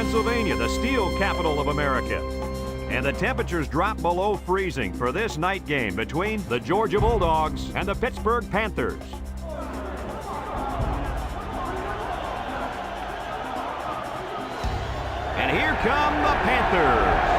Pennsylvania, the steel capital of America. And the temperatures drop below freezing for this night game between the Georgia Bulldogs and the Pittsburgh Panthers. And here come the Panthers.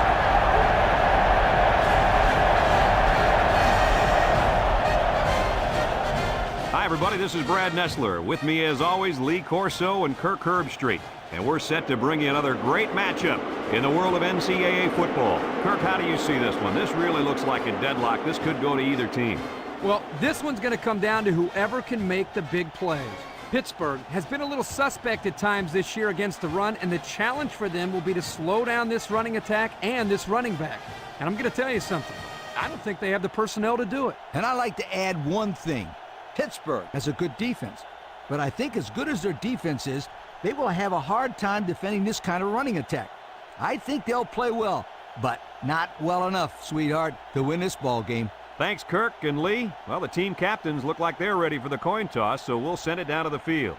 Hi, everybody. This is Brad Nessler. With me, as always, Lee Corso and Kirk Herbstreit. And we're set to bring you another great matchup in the world of NCAA football. Kirk, how do you see this one? This really looks like a deadlock. This could go to either team. Well, this one's going to come down to whoever can make the big plays. Pittsburgh has been a little suspect at times this year against the run, and the challenge for them will be to slow down this running attack and this running back. And I'm going to tell you something. I don't think they have the personnel to do it. And I like to add one thing. Pittsburgh has a good defense, but I think as good as their defense is, they will have a hard time defending this kind of running attack. I think they'll play well, but not well enough, sweetheart, to win this ball game. Thanks, Kirk and Lee. Well, the team captains look like they're ready for the coin toss, so we'll send it down to the field.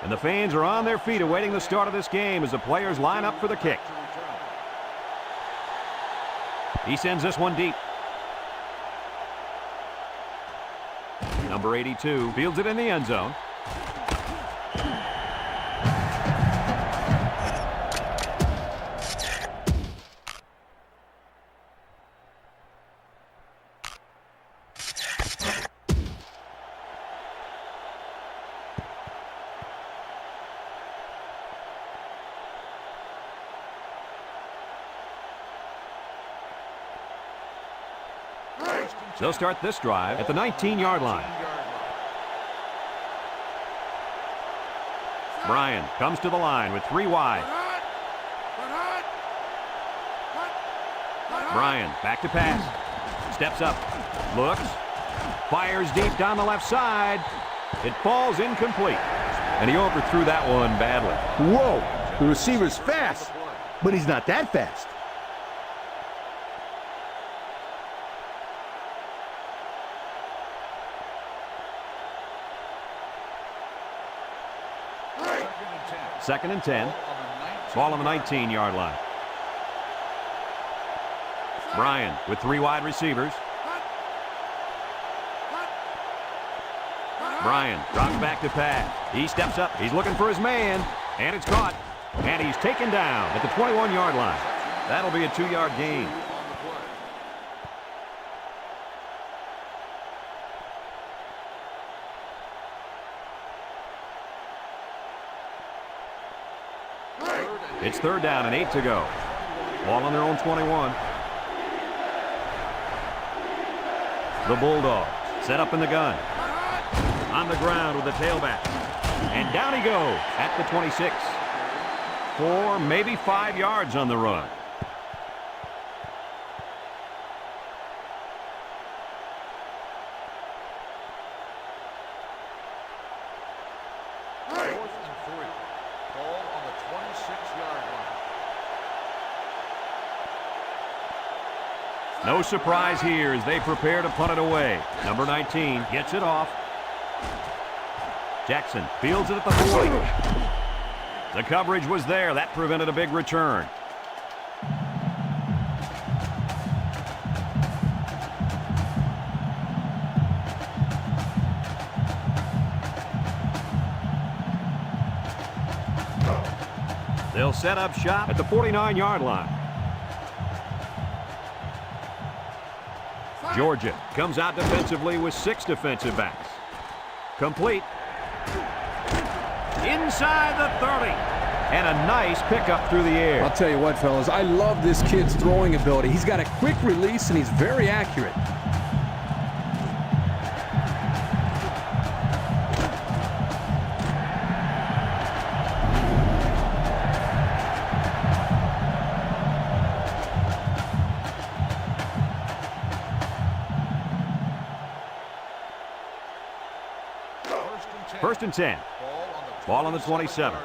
And the fans are on their feet awaiting the start of this game as the players line up for the kick. He sends this one deep. Number 82 fields it in the end zone. They'll start this drive at the 19-yard line. Bryan comes to the line with 3 wide. Bryan back to pass. Steps up. Looks. Fires deep down the left side. It falls incomplete. And he overthrew that one badly. Whoa! The receiver's fast, but he's not that fast. Second and 10. Ball on the 19-yard line. Bryan with 3 wide receivers. Bryan drops back to pass. He steps up. He's looking for his man. And it's caught. And he's taken down at the 21-yard line. That'll be a 2-yard gain. It's 3rd down and 8 to go. Ball on their own 21. The Bulldogs set up in the gun. On the ground with the tailback. And down he goes at the 26. 4, maybe 5 yards on the run. No surprise here as they prepare to punt it away. Number 19 gets it off. Jackson fields it at the 40. The coverage was there. That prevented a big return. They'll set up shop at the 49-yard line. Georgia comes out defensively with 6 defensive backs. Complete. Inside the 30. And a nice pickup through the air. I'll tell you what, fellas, I love this kid's throwing ability. He's got a quick release, and he's very accurate. First and 10. Ball on the 27.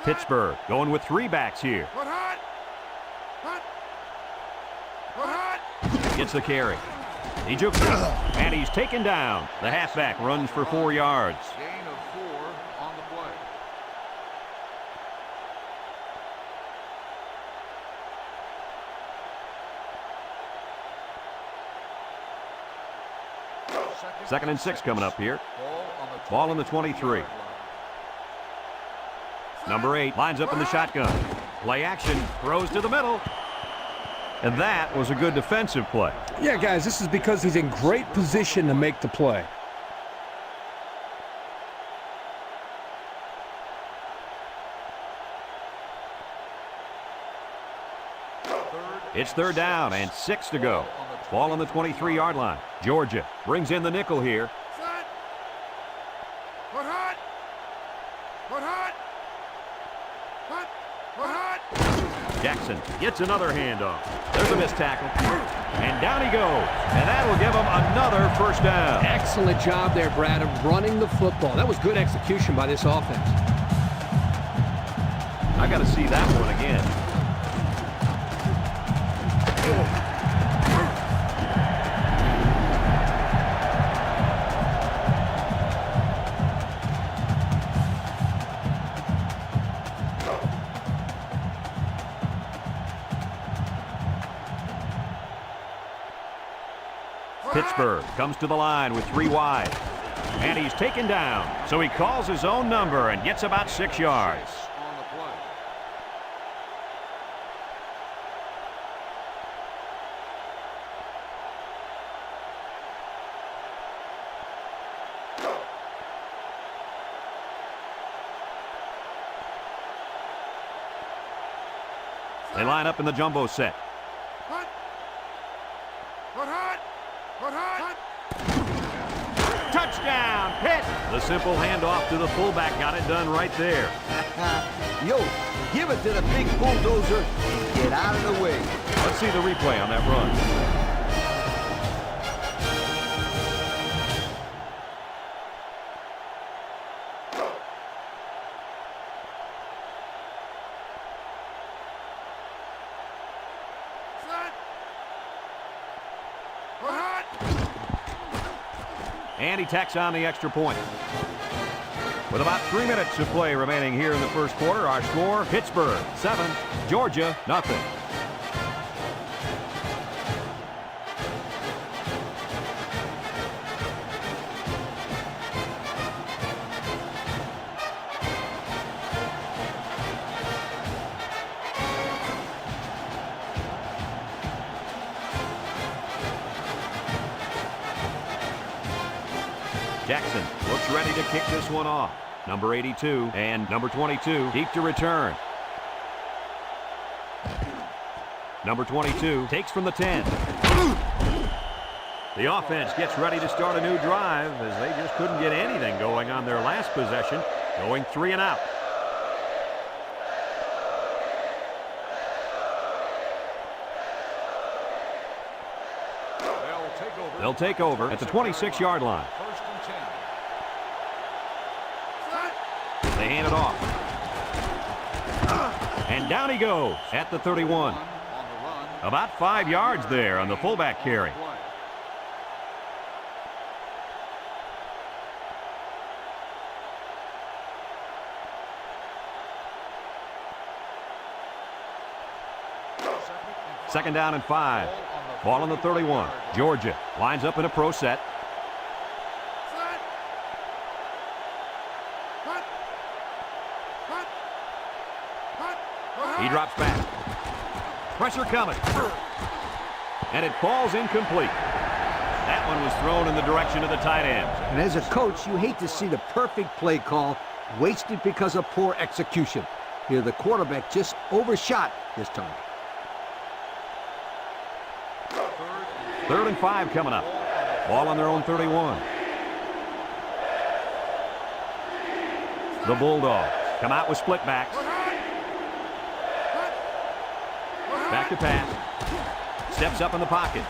Pittsburgh going with 3 backs here. Gets the carry. He jukes it, and he's taken down. The halfback runs for 4 yards. Gain of 4 on the play. Second and 6 coming up here. Ball on the 23. Number 8 lines up in the shotgun. Play action, throws to the middle. And that was a good defensive play. Yeah, guys, this is because he's in great position to make the play. It's 3rd down and 6 to go. Ball on the 23-yard line. Georgia brings in the nickel here. Jackson gets another handoff. There's a missed tackle. And down he goes. And that will give him another first down. Excellent job there, Brad, of running the football. That was good execution by this offense. I got to see that one again. Pittsburgh comes to the line with 3 wide. And he's taken down. So he calls his own number and gets about 6 yards. On the play. They line up in the jumbo set. Touchdown, Pitt! The simple handoff to the fullback got it done right there. Yo, give it to the big bulldozer and get out of the way. Let's see the replay on that run. And he tacks on the extra point. With about 3 minutes of play remaining here in the first quarter, our score, Pittsburgh 7, Georgia nothing. Jackson looks ready to kick this one off. Number 82 and number 22 deep to return. Number 22 takes from the 10. The offense gets ready to start a new drive as they just couldn't get anything going on their last possession, going 3 and out. They'll take over at the 26-yard line. They hand it off. And down he goes at the 31. About 5 yards there on the fullback carry. Second down and 5. Ball on the 31. Georgia lines up in a pro set. He drops back. Pressure coming. And it falls incomplete. That one was thrown in the direction of the tight ends. And as a coach, you hate to see the perfect play call wasted because of poor execution. Here, the quarterback just overshot his target. 3rd and 5 coming up. Ball on their own 31. The Bulldogs come out with split backs. Back to pass. Steps up in the pocket.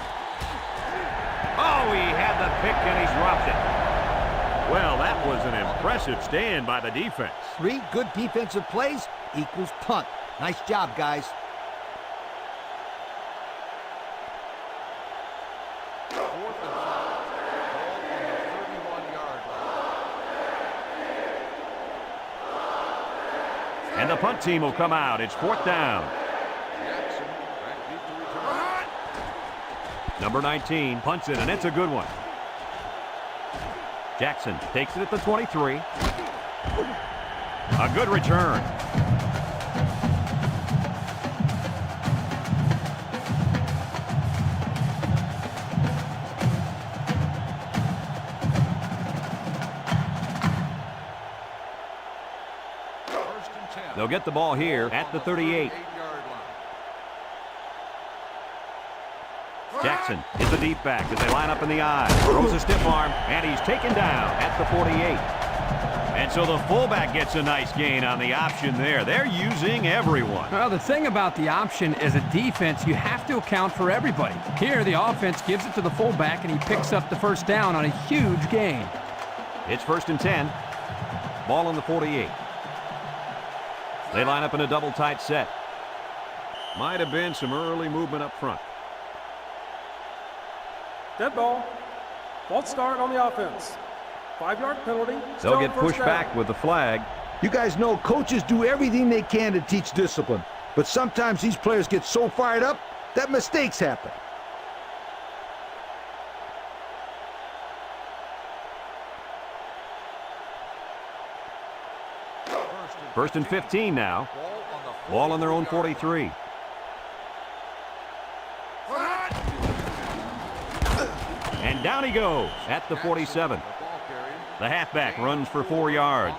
Oh, he had the pick and he's dropped it. Well, that was an impressive stand by the defense. 3 good defensive plays equals punt. Nice job, guys. Fourth and 5. Ball on the 31-yard line. And the punt team will come out. It's 4th down. Jackson back deep to return. Number 19 punts it, and it's a good one. Jackson takes it at the 23. A good return. First and 10. They'll get the ball here at the 38. 38-yard line. Jackson is the deep back as they line up in the I. Throws a stiff arm, and he's taken down at the 48. And so the fullback gets a nice gain on the option there. They're using everyone. Well, the thing about the option is a defense, you have to account for everybody. Here, the offense gives it to the fullback, and he picks up the first down on a huge gain. It's 1st and 10. Ball on the 48. They line up in a double tight set. Might have been some early movement up front. Dead ball. False start on the offense. 5-yard penalty. They'll get pushed back with the flag. You guys know coaches do everything they can to teach discipline. But sometimes these players get so fired up that mistakes happen. First and 15 now. Ball on their own 43. And down he goes at the 47. The halfback runs for 4 yards.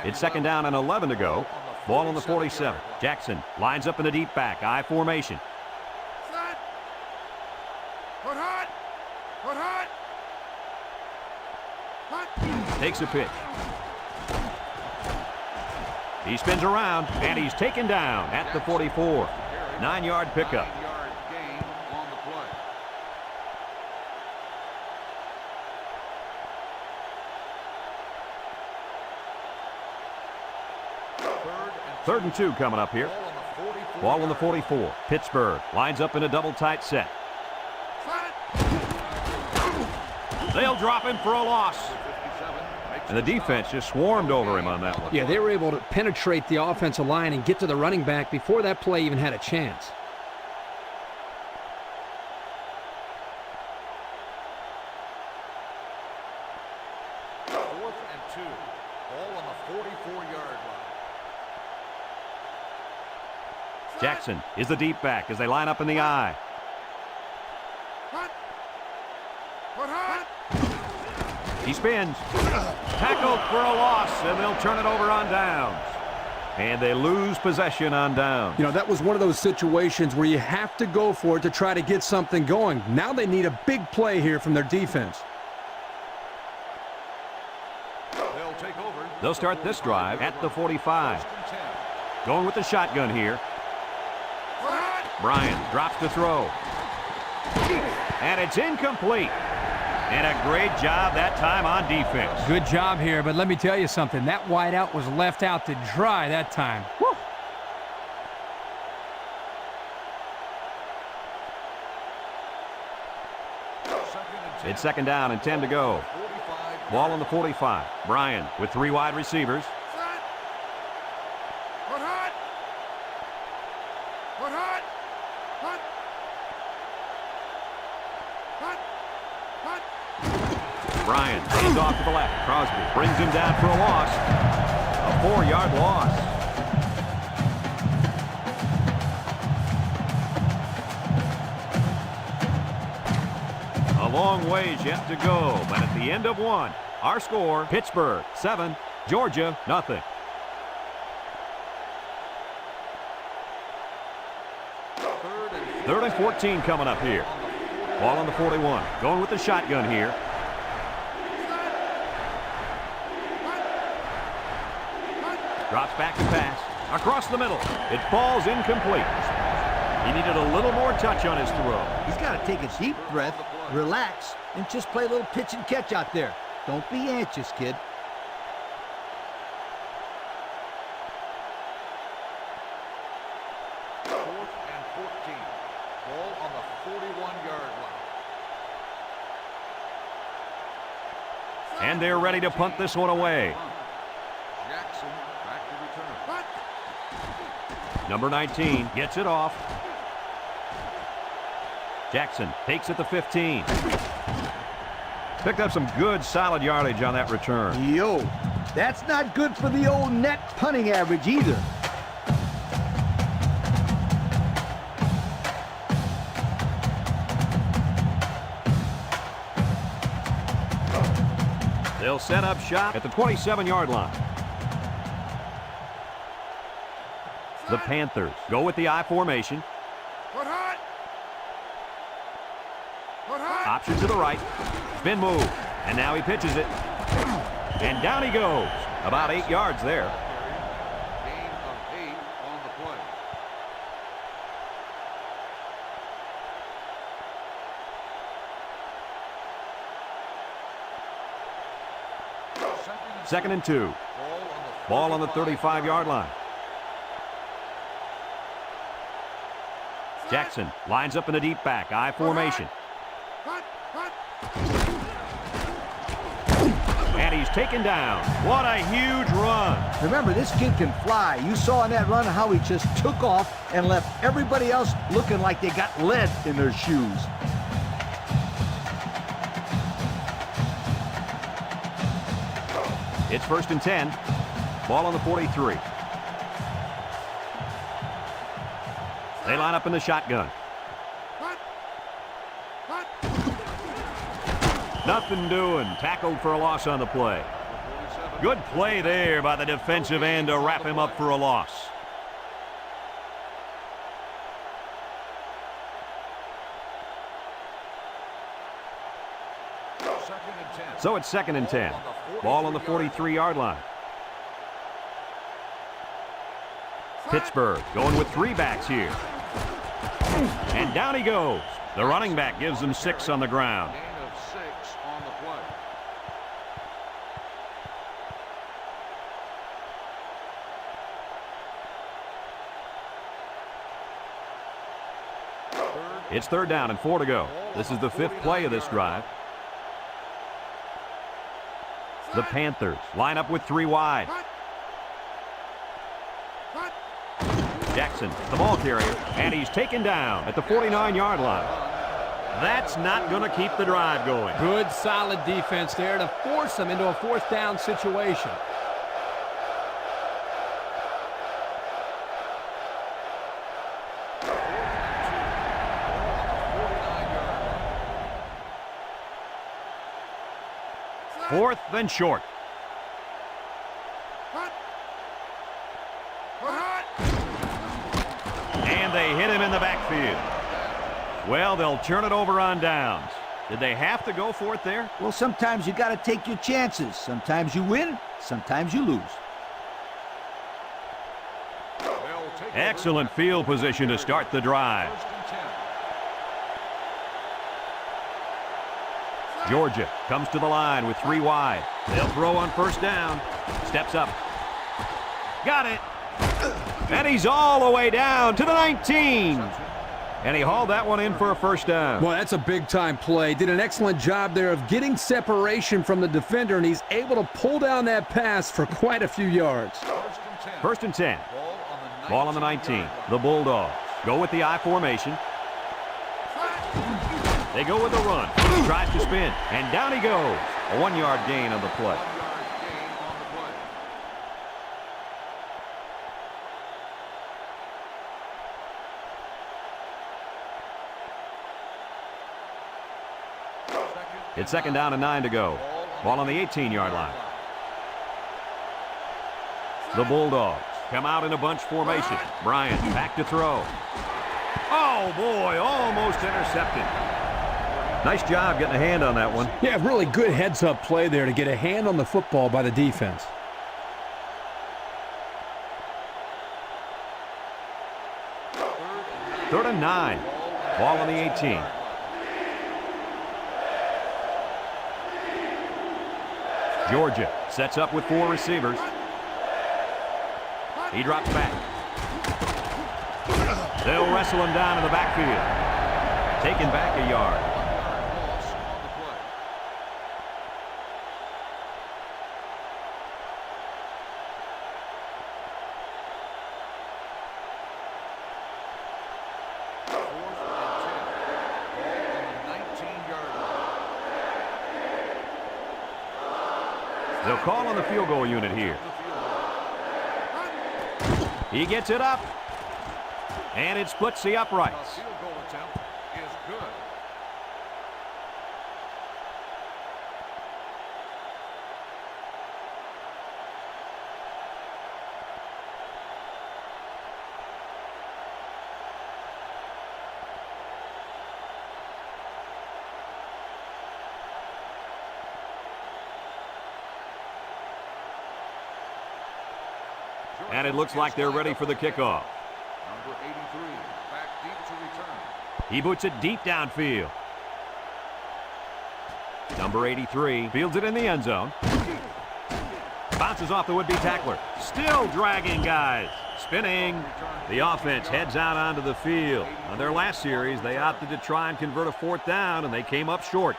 It's 2nd down and 11 to go. Ball on the 47. Jackson lines up in the deep back. I formation. Takes a pitch. He spins around, and he's taken down at the 44. 9-yard pickup. 9-yard gain on the play. Third and 2 coming up here. Ball on the 44. Pittsburgh lines up in a double tight set. They'll drop him for a loss. And the defense just swarmed over him on that one. Yeah, they were able to penetrate the offensive line and get to the running back before that play even had a chance. Fourth and 2. Ball on the 44-yard line. Jackson is the deep back as they line up in the I. He spins. Tackled for a loss, and they'll turn it over on downs. And they lose possession on downs. You know, that was one of those situations where you have to go for it to try to get something going. Now they need a big play here from their defense. They'll take over. They'll start this drive at the 45. First and 10. Going with the shotgun here. Bryant drops to throw. And it's incomplete. And a great job that time on defense. Good job here, but let me tell you something. That wideout was left out to dry that time. Woo! It's 2nd down and 10 to go. 45. Ball on the 45. Bryan with 3 wide receivers. Bryan hands off to the left. Crosby brings him down for a loss. A 4-yard loss. A long ways yet to go, but at the end of one, our score, Pittsburgh 7, Georgia nothing. Third and 14 coming up here. Ball on the 41. Going with the shotgun here. Drops back to pass. Across the middle. It falls incomplete. He needed a little more touch on his throw. He's got to take a deep breath, relax, and just play a little pitch and catch out there. Don't be anxious, kid. Fourth and 14. Ball on the 41-yard line. And they're ready to punt this one away. Jackson back to return. Number 19 gets it off. Jackson takes it to 15. Picked up some good, solid yardage on that return. Yo, that's not good for the old net punting average either. They'll set up shop at the 27-yard line. The Panthers go with the I formation. Option to the right. Spin move. And now he pitches it. And down he goes. About 8 yards there. Gain of 8 on the play. Second and 2. Ball on the 35-yard line. Jackson lines up in a deep back. I formation. And he's taken down. What a huge run. Remember, this kid can fly. You saw in that run how he just took off and left everybody else looking like they got lead in their shoes. It's first and 10. Ball on the 43. They line up in the shotgun. Nothing doing. Tackled for a loss on the play. Good play there by the defensive end to wrap him up for a loss. So it's second and 10. Ball on the 43-yard line. Pittsburgh going with 3 backs here. And down he goes. The running back gives them 6 on the ground. Gain of 6 on the play. It's third down and 4 to go. This is the 5th play of this drive. The Panthers line up with 3 wide. Jackson, the ball carrier, and he's taken down at the 49-yard line. That's not going to keep the drive going. Good, solid defense there to force them into a 4th down situation. Fourth and short. And they hit him in the backfield. Well, they'll turn it over on downs. Did they have to go for it there? Well, sometimes you got to take your chances. Sometimes you win, sometimes you lose. Excellent field position to start the drive. Georgia comes to the line with 3 wide. They'll throw on first down. Steps up. Got it. And he's all the way down to the 19. And he hauled that one in for a first down. Well, that's a big-time play. Did an excellent job there of getting separation from the defender, and he's able to pull down that pass for quite a few yards. First and 10. Ball on the 19. The Bulldogs go with the I formation. They go with the run. He tries to spin, and down he goes. A 1-yard gain on the play. It's second down and 9 to go. Ball on the 18-yard line. The Bulldogs come out in a bunch formation. Bryant back to throw. Oh, boy, almost intercepted. Nice job getting a hand on that one. Yeah, really good heads-up play there to get a hand on the football by the defense. 3rd and 9. Ball on the 18. Georgia sets up with 4 receivers. He drops back. They'll wrestle him down in the backfield. Taken back a yard. They'll call on the field goal unit here. He gets it up. And it splits the uprights. The field goal attempt is good. And it looks like they're ready for the kickoff. Number 83, back deep to return. He boots it deep downfield. Number 83 fields it in the end zone. Bounces off the would-be tackler. Still dragging guys. Spinning. The offense heads out onto the field. On their last series, they opted to try and convert a 4th down, and they came up short.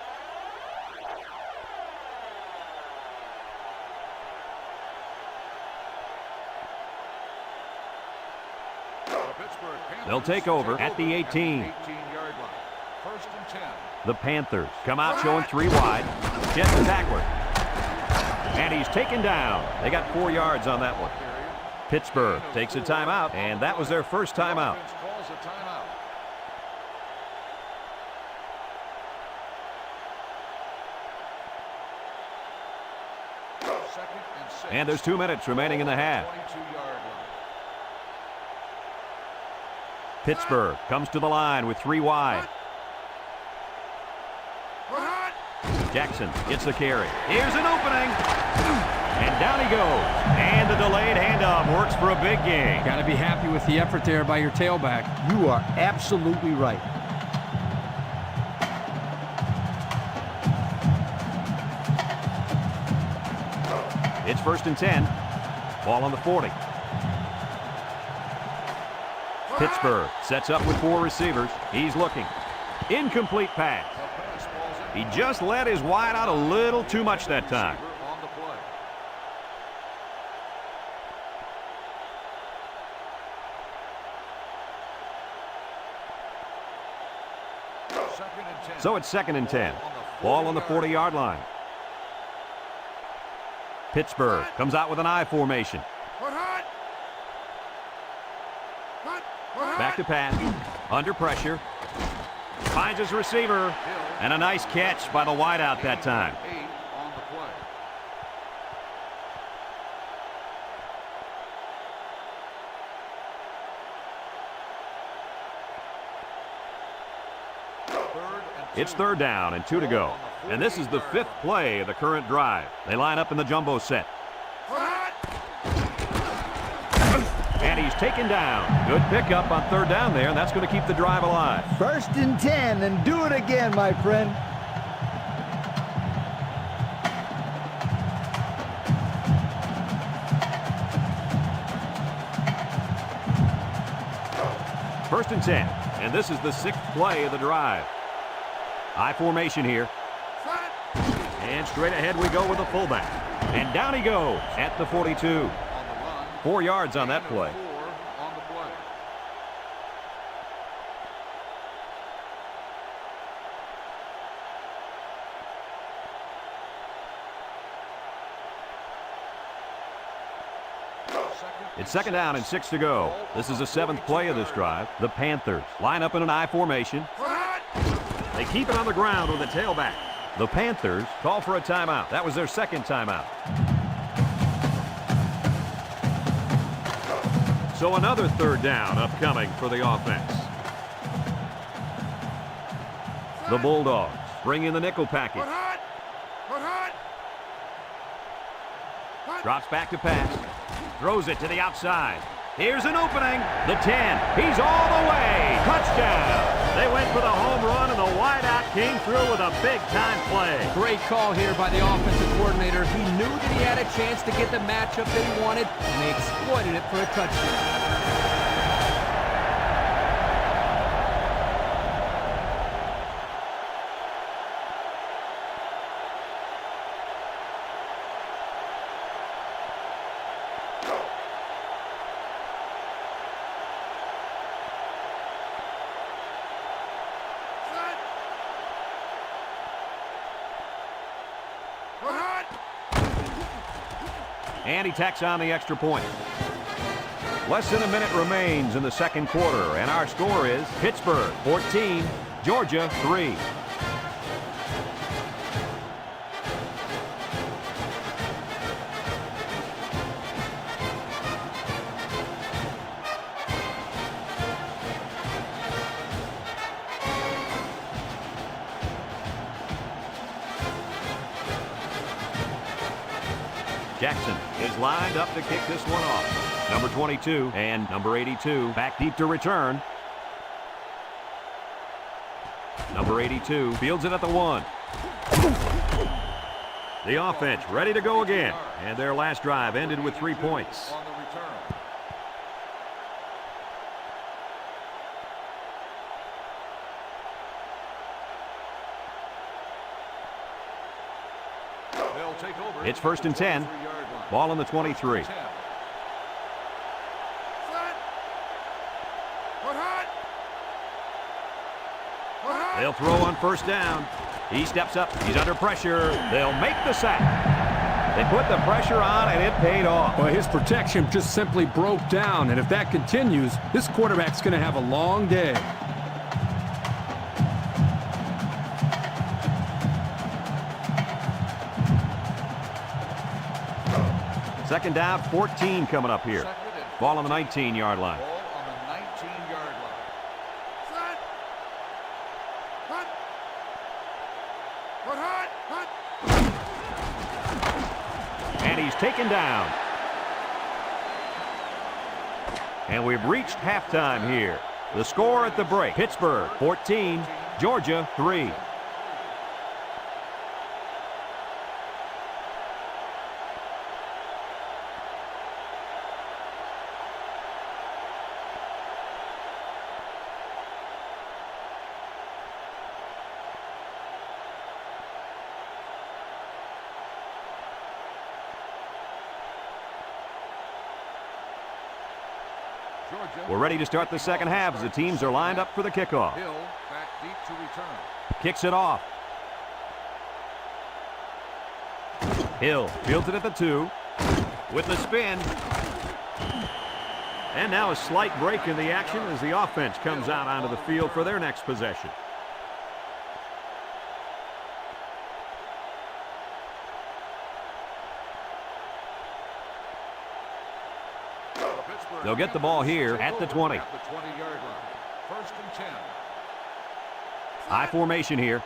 They'll take over at the 18. 18-yard line. 1st and 10. The Panthers come out showing 3 wide. Jet the tackler. And he's taken down. They got 4 yards on that one. Pittsburgh takes a timeout, and that was their first timeout. Offense calls a timeout. Second and 6. And there's 2 minutes remaining in the half. 22-yard line. Pittsburgh comes to the line with 3 wide. Jackson gets the carry. Here's an opening. And down he goes. And the delayed handoff works for a big gain. Got to be happy with the effort there by your tailback. You are absolutely right. It's 1st and 10. Ball on the 40. Pittsburgh sets up with 4 receivers. He's looking. Incomplete pass. He just let his wide out a little too much that time. On the play. Second and 10. So it's 2nd and 10. Ball on the 40-yard line. Pittsburgh comes out with an I formation. Back to pass. Under pressure. Finds his receiver. And a nice catch by the wideout that time. 8 on the play. It's 3rd down and 2 to go. And this is the 5th play of the current drive. They line up in the jumbo set. And he's taken down. Good pickup on 3rd down there, and that's going to keep the drive alive. 1st and 10, and do it again, my friend. First and 10, and this is the 6th play of the drive. I formation here. And straight ahead we go with the fullback. And down he goes at the 42. On the run. 4 yards on that play. 4 on the play. It's 2nd down and 6 to go. This is the 7th play of this drive. The Panthers line up in an I formation. They keep it on the ground with a tailback. The Panthers call for a timeout. That was their 2nd timeout. So another 3rd down upcoming for the offense. The Bulldogs bring in the nickel package. Drops back to pass. Throws it to the outside. Here's an opening. The 10. He's all the way. Touchdown! They went for the home run, and the wideout came through with a big-time play. Great call here by the offensive coordinator. He knew that he had a chance to get the matchup that he wanted, and they exploited it for a touchdown. And he tacks on the extra point. Less than a minute remains in the second quarter, and our score is Pittsburgh 14, Georgia 3. Jackson is lined up to kick this one off. Number 22 and number 82 back deep to return. Number 82 fields it at the 1. The offense ready to go again. And their last drive ended with 3 points. On the return. They'll take over. It's 1st and 10. Ball on the 23. They'll throw on 1st down. He steps up. He's under pressure. They'll make the sack. They put the pressure on, and it paid off. Well, his protection just simply broke down, and if that continues, this quarterback's going to have a long day. Second down, 14 coming up here. Ball on the 19-yard line. Ball on the 19-yard line. And he's taken down. And we've reached halftime here. The score at the break, Pittsburgh 14, Georgia 3. We're ready to start the second half as the teams are lined up for the kickoff. Hill back deep to return. Kicks it off. Hill fields it at the 2 with the spin. And now a slight break in the action as the offense comes out onto the field for their next possession. They'll get the ball here at the 20. At the 20-yard line. 1st and 10. High formation here.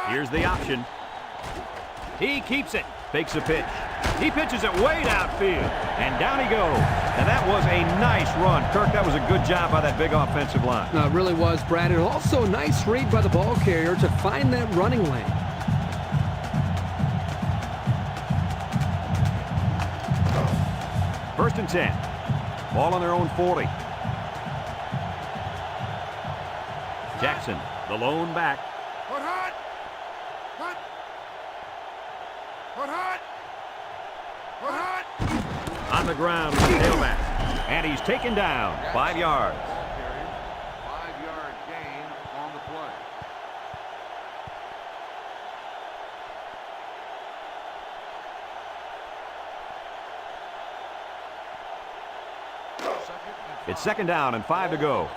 Here's the option. He keeps it. Fakes a pitch. He pitches it way downfield. And down he goes. And that was a nice run. Kirk, that was a good job by that big offensive line. No, it really was, Brad. And also a nice read by the ball carrier to find that running lane. First and 10. Ball on their own 40. Jackson, the lone back. On the ground with the tailback. And he's taken down 5 yards. 5-yard gain on the play. It's 2nd down and 5 to go.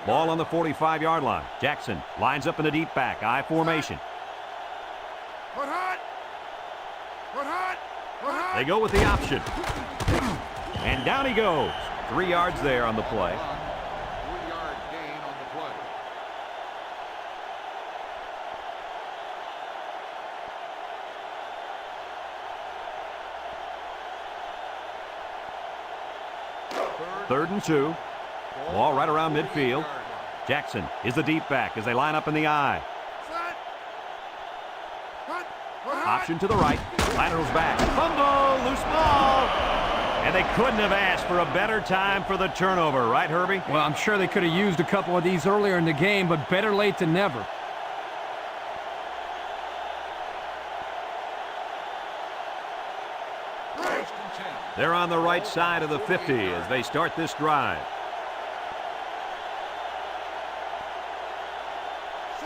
Ball on the 45-yard line. Jackson lines up in the deep back. I formation. They go with the option. And down he goes. 3 yards there on the play. 3-yard gain on the play. 3rd and 2. Ball right around midfield. Jackson is the deep back as they line up in the I. Option to the right. Laterals back. Fumble. Loose ball. And they couldn't have asked for a better time for the turnover, right, Herbie? Well, I'm sure they could have used a couple of these earlier in the game, but better late than never. They're on the right side of the 50 as they start this drive.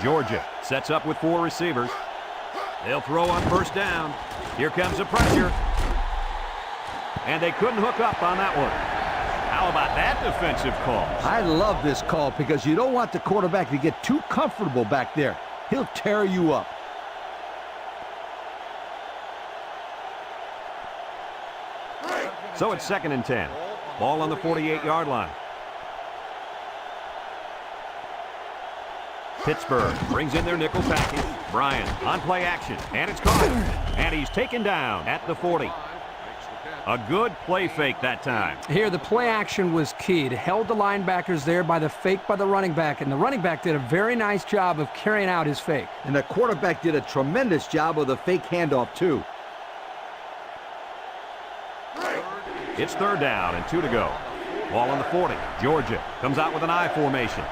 Georgia sets up with 4 receivers. They'll throw on 1st down. Here comes the pressure. And they couldn't hook up on that one. How about that defensive call? I love this call because you don't want the quarterback to get too comfortable back there. He'll tear you up. So it's 2nd and 10. Ball on the 48-yard line. Pittsburgh brings in their nickel package. Bryan on play action, and it's caught. And he's taken down at the 40. A good play fake that time. Here, the play action was key. It held the linebackers there by the fake by the running back, and the running back did a very nice job of carrying out his fake. And the quarterback did a tremendous job of the fake handoff, too. It's 3rd down and 2 to go. Ball on the 40. Georgia comes out with an I formation.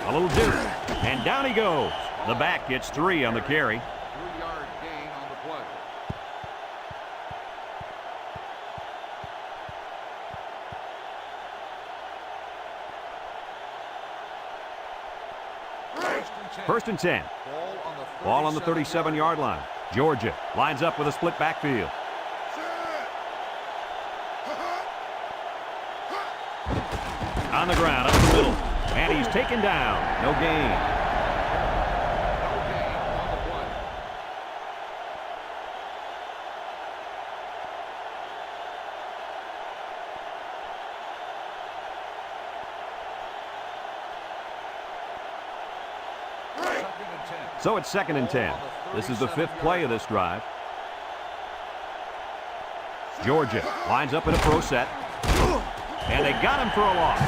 A little deuce, and down he goes. The back gets 3 on the carry. 3-yard gain on the play. First and 10. Ball on the 37-yard line. Georgia lines up with a split backfield. On the ground, up the middle. And he's taken down. No gain. No gain on the play. So it's 2nd and 10. This is the 5th play of this drive. Georgia lines up in a pro set. And they got him for a loss.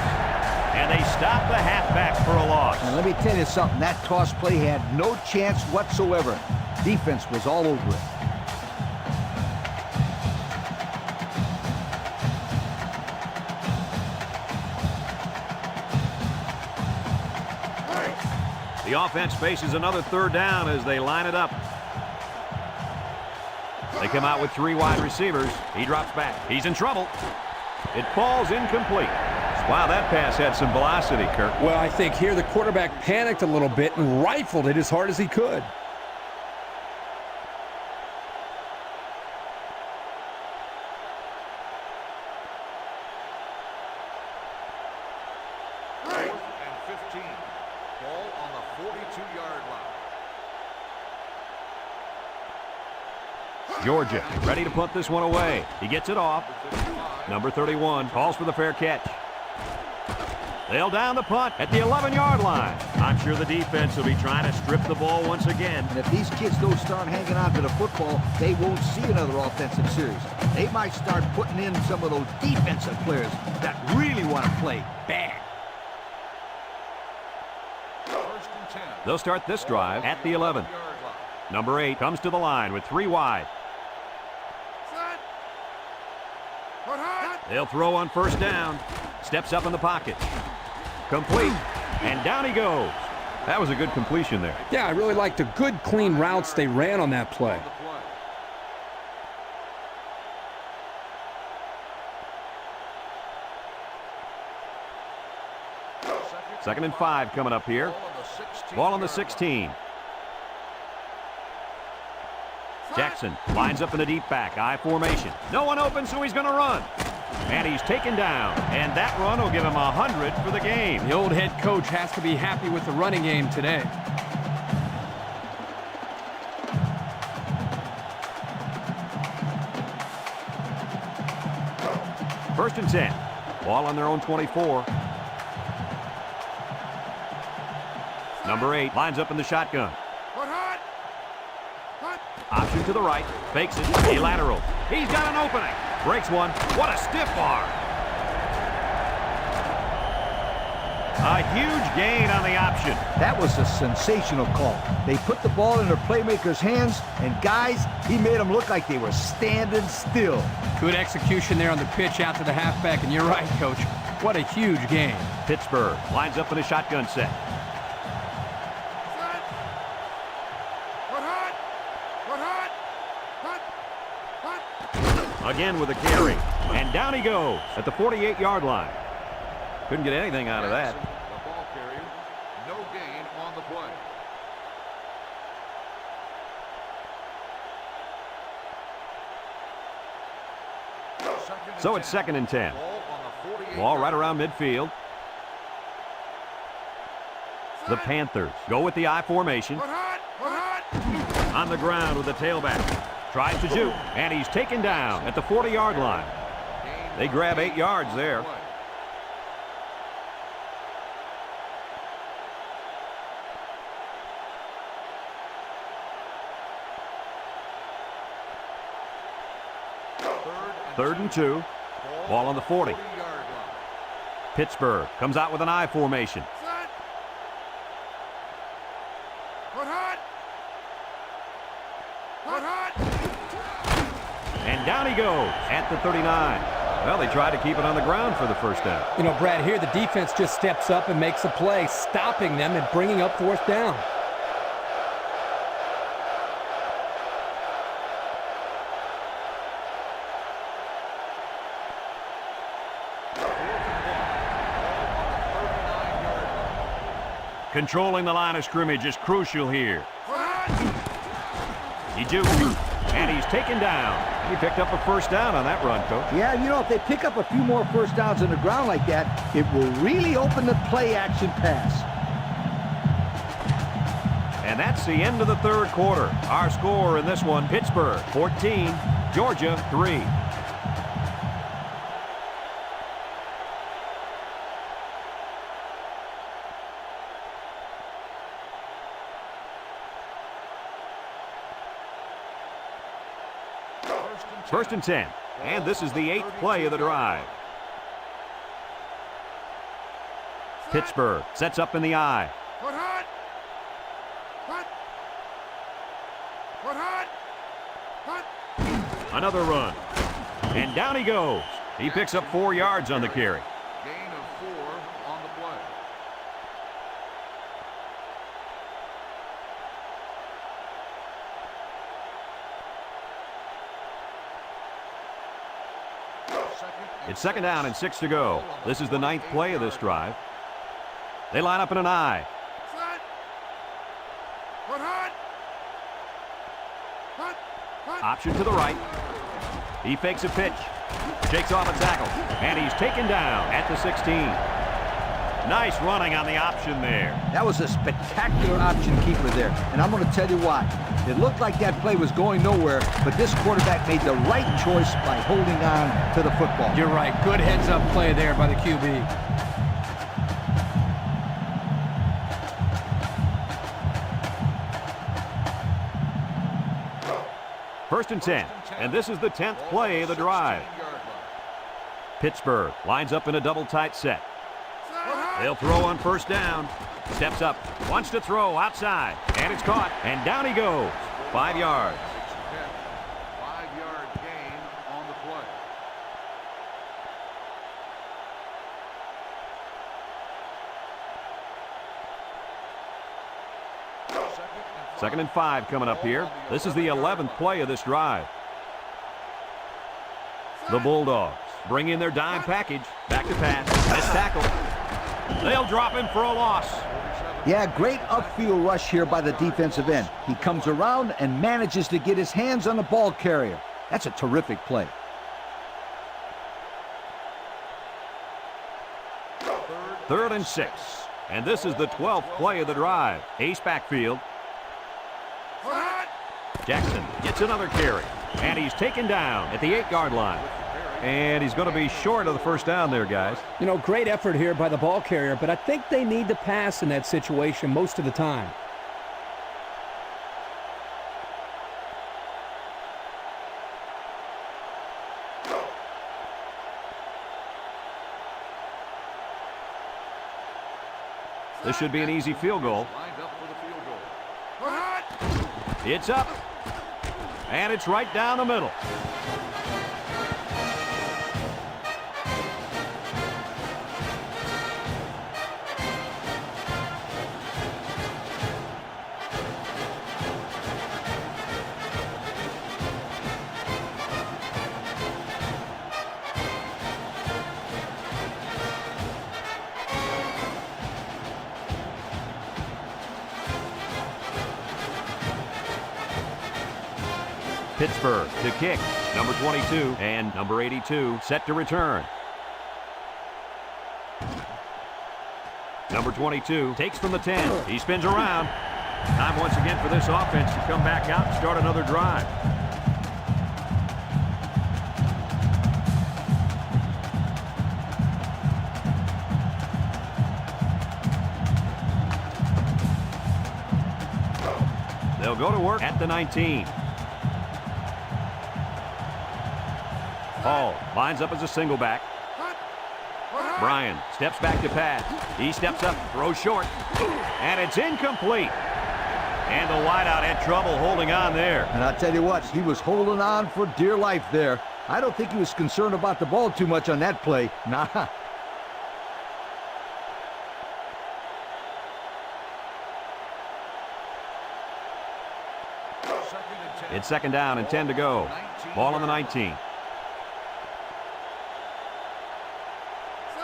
And they stopped the halfback for a loss. And let me tell you something, that toss play had no chance whatsoever. Defense was all over it. The offense faces another 3rd down as they line it up. They come out with 3 wide receivers. He drops back. He's in trouble. It falls incomplete. Wow, that pass had some velocity, Kirk. Well, I think here the quarterback panicked a little bit and rifled it as hard as he could. And 15. Ball on the 42-yard line. Georgia ready to punt this one away. He gets it off. Number 31 calls for the fair catch. They'll down the punt at the 11-yard line. I'm sure the defense will be trying to strip the ball once again. And if these kids don't start hanging on to the football, they won't see another offensive series. They might start putting in some of those defensive players that really want to play bad. First and 10. They'll start this drive at the 11. Number 8 comes to the line with 3 wide. They'll throw on 1st down. Steps up in the pocket. Complete. And down he goes. That was a good completion there. Yeah, I really liked the good, clean routes they ran on that play. 2nd and 5 coming up here. Ball on the 16. Jackson lines up in the deep back. I formation. No one open, so he's going to run. And he's taken down. And that run will give him 100 for the game. The old head coach has to be happy with the running game today. First and 10. Ball on their own 24. Number 8 lines up in the shotgun. Option to the right. Fakes it. A lateral. He's got an opening. Breaks one. What a stiff arm. A huge gain on the option. That was a sensational call. They put the ball in their playmaker's hands, and guys, he made them look like they were standing still. Good execution there on the pitch out to the halfback, and you're right, Coach. What a huge game. Pittsburgh lines up in a shotgun set. Again with a carry. And down he goes at the 48-yard line. Couldn't get anything out of that. The ball carrier, no gain on the play. So it's 2nd and 10. Ball on the 48. Ball right around midfield. The Panthers go with the I formation. On the ground with the tailback. Tries to shoot, and he's taken down at the 40-yard line. They grab 8 yards there. Third and 2. Ball on the 40. Pittsburgh comes out with an I formation. And down he goes at the 39. Well, they tried to keep it on the ground for the first down. You know, Brad, here the defense just steps up and makes a play, stopping them and bringing up 4th down. Controlling the line of scrimmage is crucial here. He jukes, and he's taken down. He picked up a first down on that run, Coach. Yeah, you know, if they pick up a few more first downs on the ground like that, it will really open the play-action pass. And that's the end of the 3rd quarter. Our score in this one, Pittsburgh 14, Georgia 3. First and 10, and this is the 8th play of the drive. Pittsburgh sets up in the I. Another run, and down he goes. He picks up 4 yards on the carry. Gain of 4 on the play. It's 2nd down and 6 to go. This is the 9th play of this drive. They line up in an I. Option to the right. He fakes a pitch. Shakes off a tackle. And he's taken down at the 16. Nice running on the option there. That was a spectacular option keeper there, and I'm going to tell you why. It looked like that play was going nowhere, but this quarterback made the right choice by holding on to the football. You're right. Good heads-up play there by the QB. First and 10, and this is the 10th play of the drive. Pittsburgh lines up in a double tight set. They'll throw on first down. Steps up, wants to throw outside, and it's caught, and down he goes. 5 yards. 5-yard gain on the play. Second and 5 coming up here. This is the 11th play of this drive. The Bulldogs bring in their dime package. Back to pass. Nice tackle. They'll drop him for a loss. Yeah, great upfield rush here by the defensive end. He comes around and manages to get his hands on the ball carrier. That's a terrific play. Third and 6. And this is the 12th play of the drive. Ace backfield. Jackson gets another carry. And he's taken down at the 8-yard line. And he's going to be short of the first down there, guys. You know, great effort here by the ball carrier, but I think they need to pass in that situation most of the time. This should be an easy field goal. Lined up for the field goal. It's up. And it's right down the middle. Pittsburgh to kick. Number 22 and number 82 set to return. Number 22 takes from the 10. He spins around. Time once again for this offense to come back out and start another drive. They'll go to work at the 19. Hall lines up as a single back. Bryan steps back to pass. He steps up, throws short, and it's incomplete. And the wideout had trouble holding on there. And I'll tell you what, he was holding on for dear life there. I don't think he was concerned about the ball too much on that play. Nah. It's second down and 10 to go. Ball on the 19.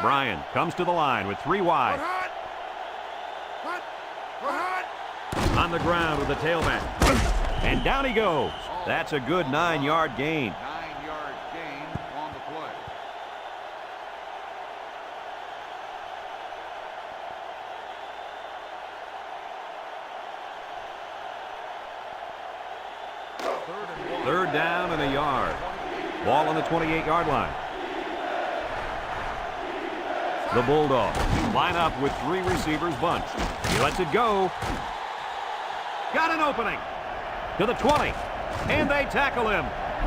Bryan comes to the line with 3 wide. On the ground with the tailback. And down he goes. That's a good 9-yard gain. 9-yard gain on the play. Third down and a yard. Ball on the 28-yard line. The Bulldogs line up with 3 receivers bunched. He lets it go. Got an opening. To the 20. And they tackle him.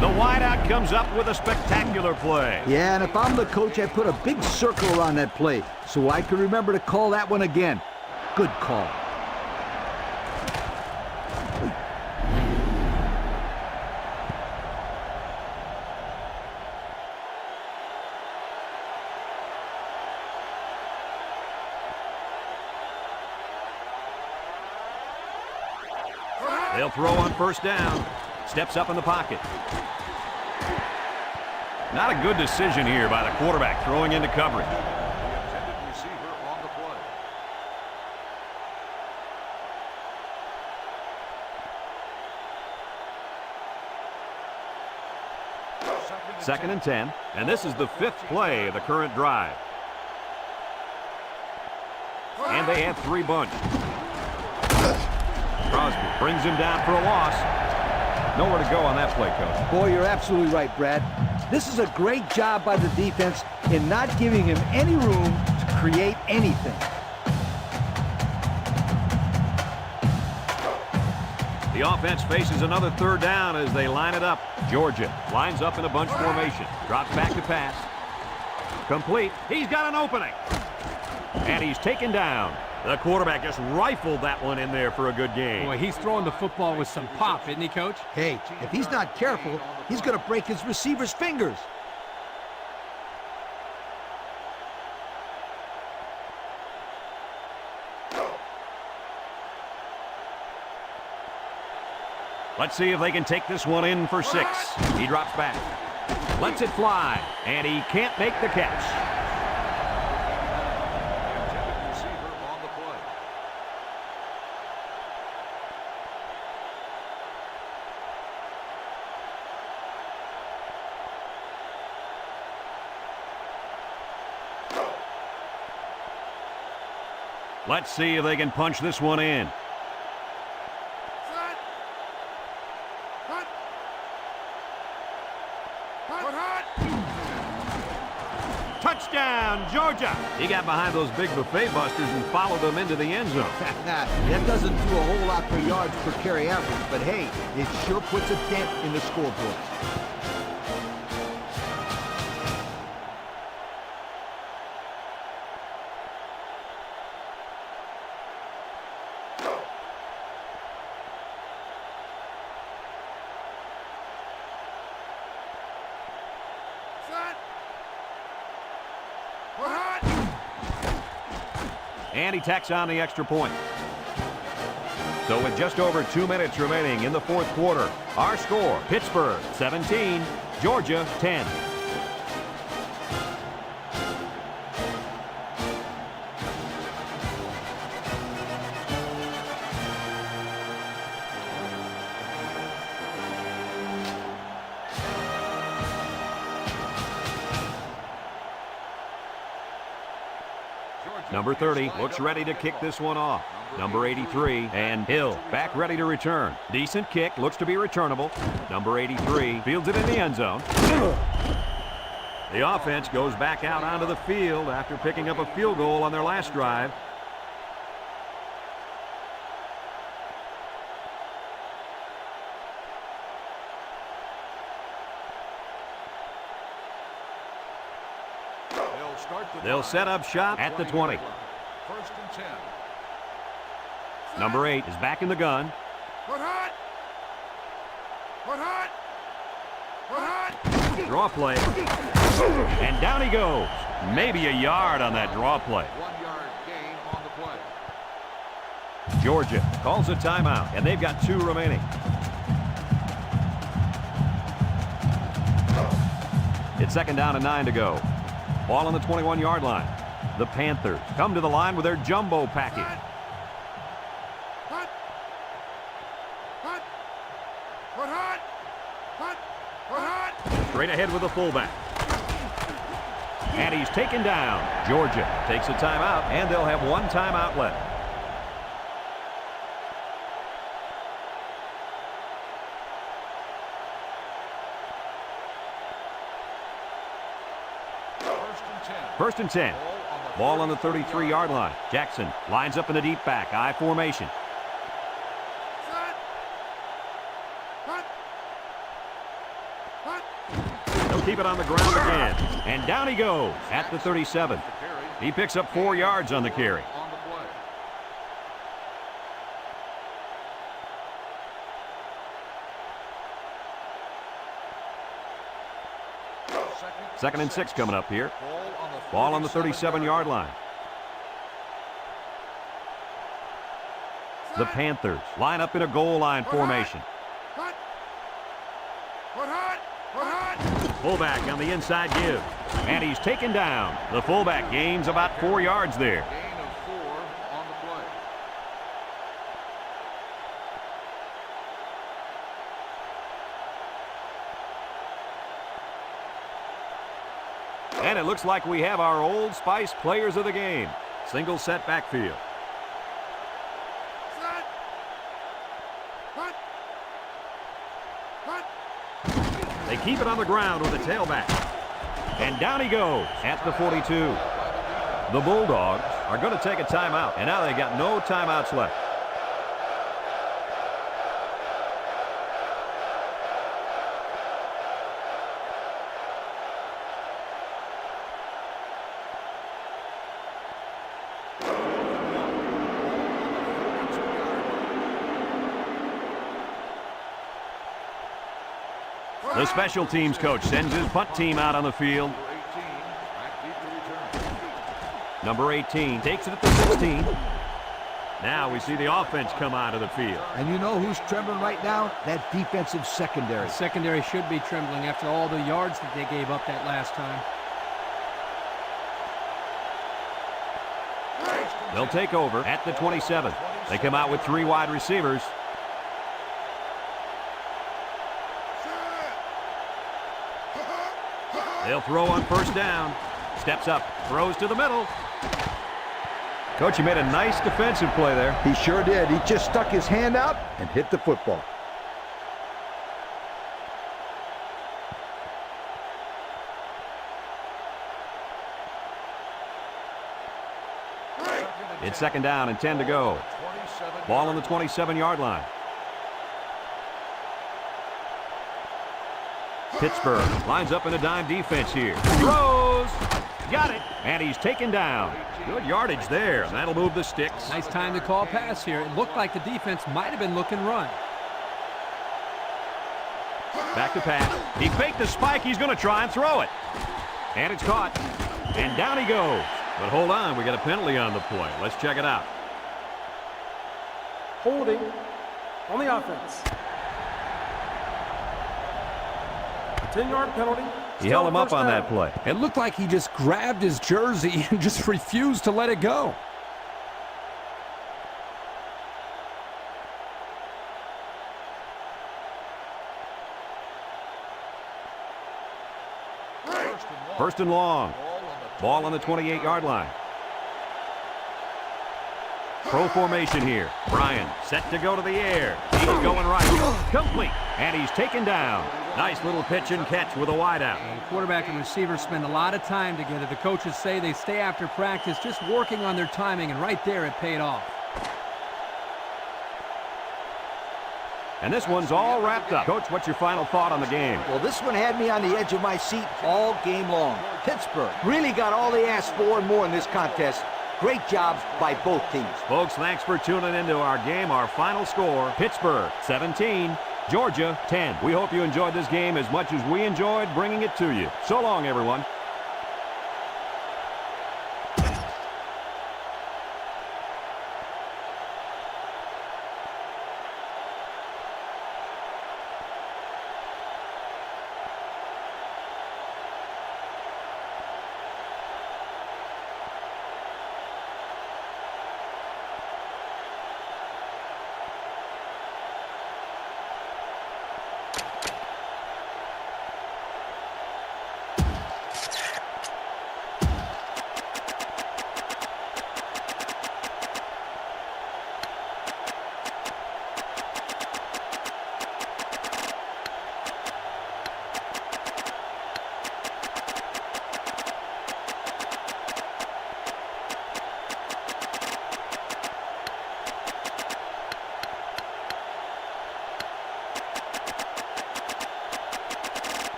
The wideout comes up with a spectacular play. Yeah, and if I'm the coach, I put a big circle around that play so I can remember to call that one again. Good call. They'll throw on first down. Steps up in the pocket. Not a good decision here by the quarterback throwing into coverage. The intended receiver on the play. Second and 10. And this is the 5th play of the current drive. And they have 3 bunched. Crosby brings him down for a loss. Nowhere to go on that play, Coach. Boy, you're absolutely right, Brad. This is a great job by the defense in not giving him any room to create anything. The offense faces another third down as they line it up. Georgia lines up in a bunch formation. Drops back to pass. Complete. He's got an opening. And he's taken down. The quarterback just rifled that one in there for a good game. Boy, he's throwing the football with some pop, isn't he, Coach? Hey, if he's not careful, he's going to break his receiver's fingers. Let's see if they can take this one in for 6. He drops back. Lets it fly. And he can't make the catch. Let's see if they can punch this one in. Touchdown, Georgia! He got behind those big buffet busters and followed them into the end zone. That doesn't do a whole lot for yards per carry average, but hey, it sure puts a dent in the scoreboard. And he tacks on the extra point. So with just over 2 minutes remaining in the fourth quarter, our score, Pittsburgh 17, Georgia 10. Number 30 looks ready to kick this one off. Number 83, and Hill back ready to return. Decent kick, looks to be returnable. Number 83 fields it in the end zone. The offense goes back out onto the field after picking up a field goal on their last drive. They'll set up shop at the 20. First and 10. Number 8 is back in the gun. Draw play. And down he goes. Maybe a yard on that draw play. 1 yard gain on the play. Georgia calls a timeout, and they've got 2 remaining. It's second down and 9 to go. Ball on the 21-yard line. The Panthers come to the line with their jumbo package. Straight ahead with the fullback. And he's taken down. Georgia takes a timeout, and they'll have 1 timeout left. First and 10. Ball on the 33-yard line. Jackson lines up in the deep back. I formation. He'll keep it on the ground again. And down he goes at the 37. He picks up 4 yards on the carry. On the play. Second and 6 coming up here. Ball on the 37-yard line. The Panthers line up in a goal line formation. Fullback on the inside give. And he's taken down. The fullback gains about 4 yards there. Gain of 4 on the play. And it looks like we have our Old Spice players of the game. Single set backfield. They keep it on the ground with the tailback. And down he goes at the 42. The Bulldogs are going to take a timeout, and now they got no timeouts left. The special teams coach sends his punt team out on the field. Number 18 takes it at the 16. Now we see the offense come out of the field. And you know who's trembling right now? That defensive secondary. The secondary should be trembling after all the yards that they gave up that last time. They'll take over at the 27. They come out with 3 wide receivers. They'll throw on first down. Steps up, throws to the middle. Coach, he made a nice defensive play there. He sure did. He just stuck his hand out and hit the football. It's second down and 10 to go. Ball on the 27-yard line. Pittsburgh lines up in a dime defense here. Throws. Got it. And he's taken down. Good yardage there. That'll move the sticks. Nice time to call pass here. It looked like the defense might have been looking run. Back to pass. He faked the spike. He's going to try and throw it. And it's caught. And down he goes. But hold on. We got a penalty on the play. Let's check it out. Holding on the offense. A 10-yard penalty. He held him up on that play. It looked like he just grabbed his jersey and just refused to let it go. First and long. Ball on the 28-yard line. Pro formation here. Bryan set to go to the air. He's going right. Complete. And he's taken down. Nice little pitch and catch with a wideout. Quarterback and receiver spend a lot of time together. The coaches say they stay after practice just working on their timing, and right there it paid off. And this one's all wrapped up. Coach, what's your final thought on the game? Well, this one had me on the edge of my seat all game long. Pittsburgh really got all they asked for and more in this contest. Great jobs by both teams. Folks, thanks for tuning into our game. Our final score, Pittsburgh 17, Georgia 10. We hope you enjoyed this game as much as we enjoyed bringing it to you. So long, everyone.